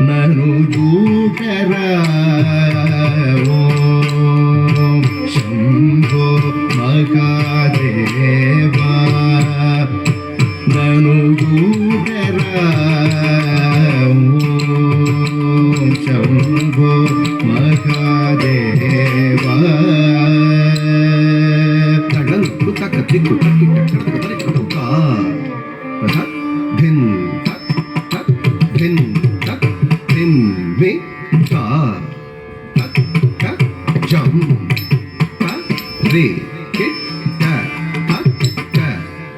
నను జూటరా శంభో మహాదేవా నను జూటరా శంభో మహాదేవా తడలు తక్క తిక్కు తక్కి తక్క ధిన్ తక్ తక్ ధిన్ తక్ ధిన్ వి తా తక్ తక్ జం తక్ రి కిట్ ట తక్ క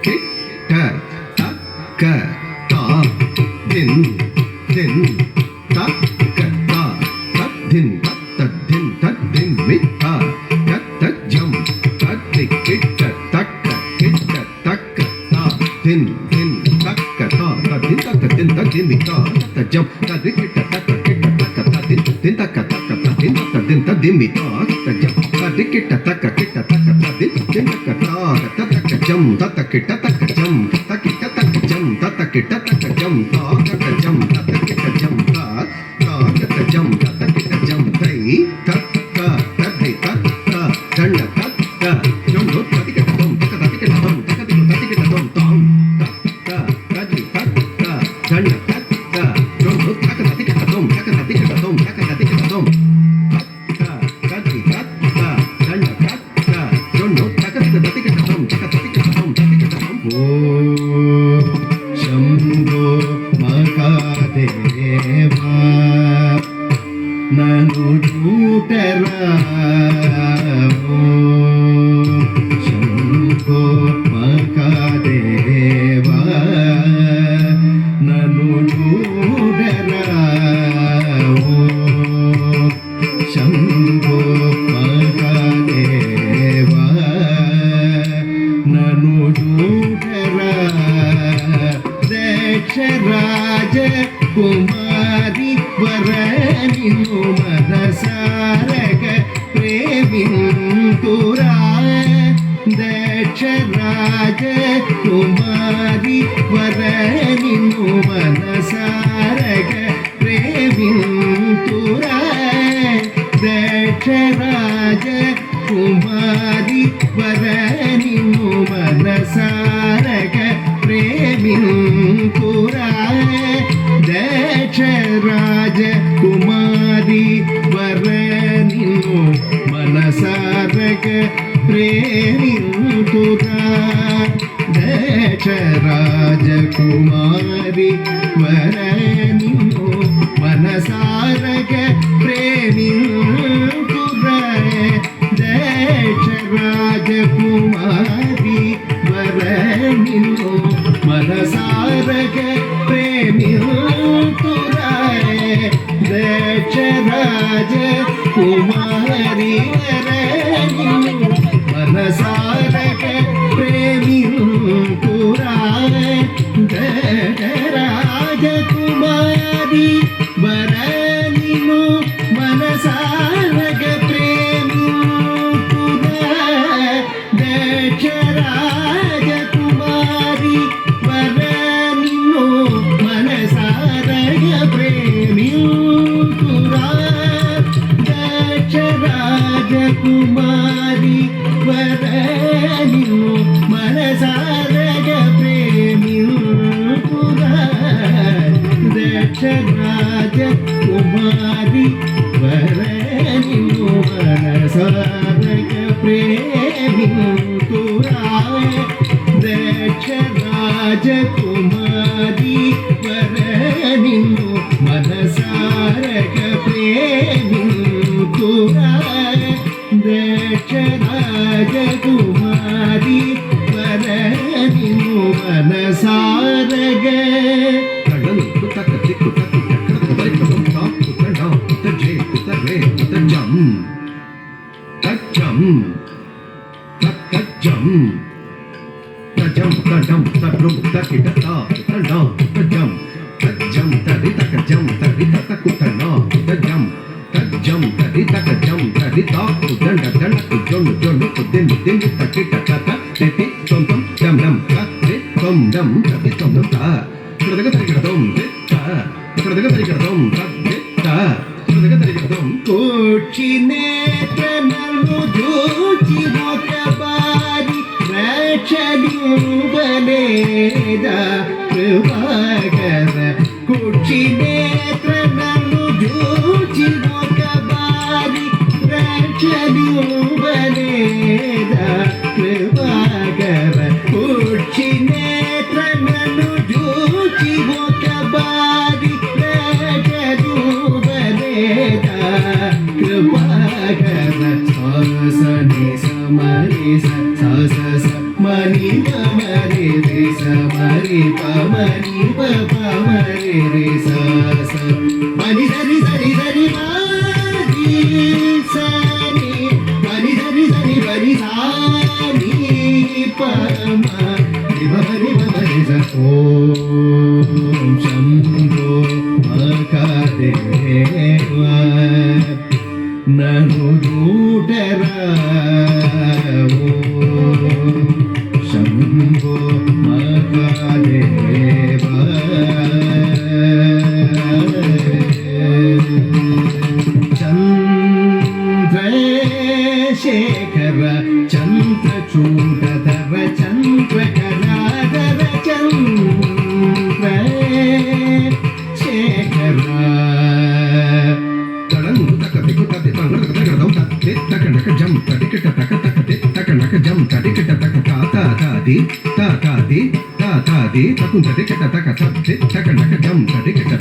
కిట్ ట తక్ క తా ధిన్ ధిన్ తక్ క తా తక్ ధిన్ తక్ ధిన్ తక్ ధిన్ వి తా తక్ తక్ జం తక్ రి కిట్ ట తక్ క కిట్ ట తక్ క తా ధిన్ ధిన్ తక్ క తా ధిన్ తక్ ధిన్ తక్ ధిన్ వి తా తక్ జం తక్ రి కిట్ ట తక్ కిట్ ట తక్ తా ధిన్ ధిన్ తక్ క తక్ తా ధిన్ తక్ ధిన్ తక్ ధిన్ వి తా తక్ జం తక్ రి కిట్ ట తక్ కిట్ ట తక్ తా ధిన్ ధిన్ తక్ క తా తక్ జం తక్ కిట్ ట తక్ జం తక్ కిట్ ట తక్ జం తక్ కిట్ ట తక్ జం తా తక్ జం తక్ కిట్ ట జం తా తక్ జం తక్ కిట్ ట జం తై తక్ క తక్ రి తక్ త దండ తక్ క జం లో తక్ కిట్ ట దం తక్ కిట్ ట దం తక్ కిట్ ట దం తాం తక్ క తక్ రి తక్ త దండ తక్ క జం లో తక్ కిట్ ట దం తక్ కిట్ ట దం తక్ కిట్ ట దం తక్ క తక్ రి తక్ త దండ తక్ క జం లో తక్ కిట్ ట దం తక్ కిట్ ట దం తక్ కిట్ ట దం ఓం శంభో మహాదేవా నను జూటరా శంభో మహాదేవా నను జూటరా శంభో మహాదేవా నను జూటరా దక్షరాజ కుమారి వరనిను మనసారగ ప్రేమింతురా దక్షరాజ కుమారి వరనిను మనసారగ ప్రేమింతురా దక్షరాజ కుమారి వరనిను మనసారగ ప్రేమింతురా దక్షరాజ కుమారి వరనిను మనసారగ ప్రేమింతురా దక్షరాజ కుమారి వరనిను మనసారగ ప్రేమింతురా దక్షరాజ కుమారి వరనిను మనసారగ ప్రేమింతురా దక్షరాజ కుమారి వరనిను మనసారగ ప్రేమింతురా దక్షరాజ కుమారి వరనిను మనసారగ ప్రేమింతురా దక్షరాజ కుమారి వరనిను మనసారగ ప్రేమింతురా దక్షరాజ కుమారి వరనిను మనసారగ ప్రేమింతురా దక్షరాజ కుమారి వరనిను మనసారగ ప్రేమింతురా దక్షరాజ కుమారి వరనిను మనసారగ ప్రేమింతురా దక్షరాజ కుమారి వరనిను మనసారగ తడలు తక్క తిక్కు తక్కు తక్క తక్క తాప్ తుట జే తుట రే తుట జం తచ్చం తక్కజం తజం తజం తడ్రు తకిట తా తడా తజం తజం తడి తకజం తడి తకుతనా తజం తజం తడి తకజం తడి తాకు దండ దండకు జొన్ను జొన్నుకు దిండు దిండు తకిట తత తెతి తొంతం జం జం తత్రి తొం జం తతి తొం తా తరిగడదం తిత్త తకడగ తరిగడదం తిత్త తకడగ తరిగడదం కోచి నేత్రనలు జూచి ఒక బారి రక్షణువనేదా కృపాకర కోచి నేత్రనలు జూచి ఒక బారి రక్షణువనేదా కృపాకర కోచి నేత్రనలు జూచి ఒక బారి రక్షణువనేదా కృపాకర సాసని సమరి సస మని పమరి రి సమరి పమని పమరి రి సస మని సరి సరి సరి మని సని మని సరి సరి మని సాని పమ రి పమరి స ఓం శంభో మహాదేవ నను దూడరావు శంభో మహాదేవ చంద్రశేఖర చంద్రచూడధర చంద్రకళాధర చంద్రశేఖర తడంగు తక దిక్కు తది తంగడ తగడదం తది తకనక జం తడికట తక తక ది తకనక జం తడికట తక తాతాది తాతాది తాతాది తకు తడికట తక తది తకనక జం తడికట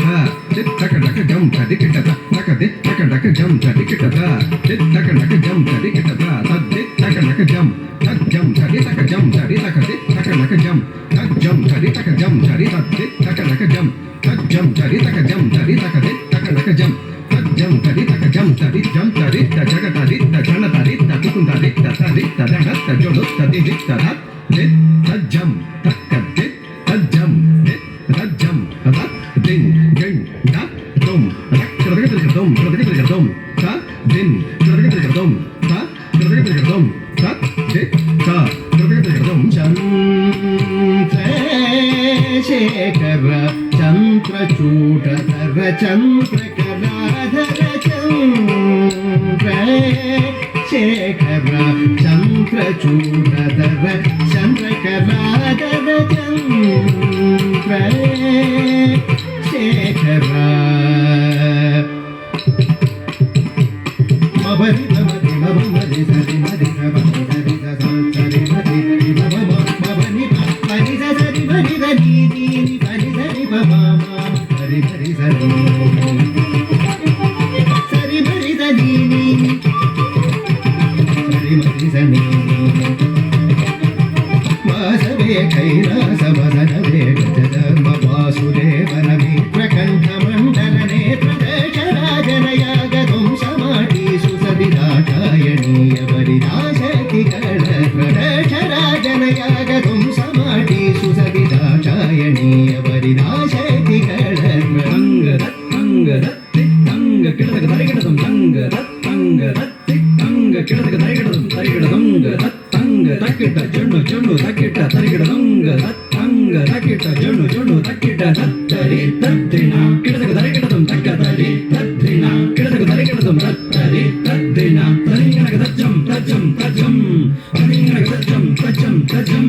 ది తకనక జం తడికట తక ది తకనక జం తడికట ది తకనక జం తడికట తది తకనక జం తజ్జం తడి తక జం తడి తక ది తకనక జం తజ్జం తడి తక జం తడి తది తకనక జం తజ్జం తడి తక జం తడి తక ది తకనక జం జం తడి తక జం తడి జం తడి త జగ తడి త జన తడి త తుకుం తడి త తడి త జగ త జొడు తడి ది త ద ది త జం తక్క ది త జం ది త జం త దిన్ గిన్ ద దుం రక్ కరదగ తగ దుం కరదగ తగ దుం త దిన్ కరదగ తగ దుం త కరదగ తగ దుం త ది త కరదగ తగ దుం చంద్రశేఖర చంద్రచూడధర చంద్రకళాధర చంద్రశేఖర చంద్రచూడధర చంద్రకళాధర చంద్రశేఖర మబరి మబరి మబరి సరి మరి మబరి సరి సరి మరి మబని మబని సరి మరి సరి ని మరి సరి మమ మరి మరి సరి సరి మరి సరి ని సరి మరి సరి వాసవే కైలాస వదనవే గజధర్మ వాసుదేవన మిత్రకంఠ మండల నేత్ర దశరాజనయాగతుం సమాధీసు సవిదాచాయణీయ వరిదాశతి దశరాజనయాగతుం సమాధీసు సవిదాచాయణీయ వరిదాశతి అంగ దత్తి అంగ కిడదక తరిగడదం అంగ దత్తంగ దత్తి అంగ కిడదక తరిగడదం తరిగడదంగ దత్తంగ తక్కిట జొన్ను జొన్ను తక్కిట తరిగడదంగ దత్తంగ తక్కిట జొన్ను జొన్ను తక్కిట దత్తరి దత్తిన కిడదక తరిగడదం తక్కతరి దత్తిన కిడదక తరిగడదం దత్తరి దత్తిన తరిగడక దజ్జం తజ్జం తజ్జం తరిగడక దజ్జం తజ్జం తజ్జం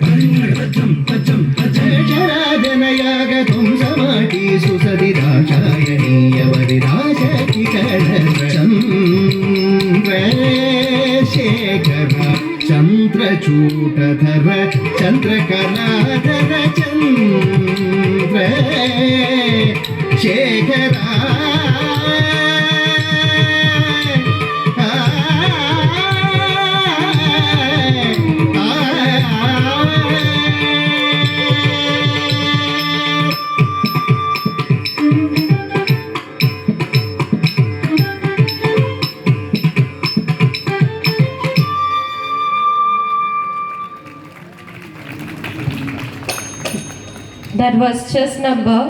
తరిగడక దజ్జం తజ్జం తజ్జం శరాజనయాగతుం సమాధీసు సవిదాచాయణీయ వరిదాశతి Chandrasekhara చంద్రచూడధర చంద్రకళాధర Chandrasekhara That was chess number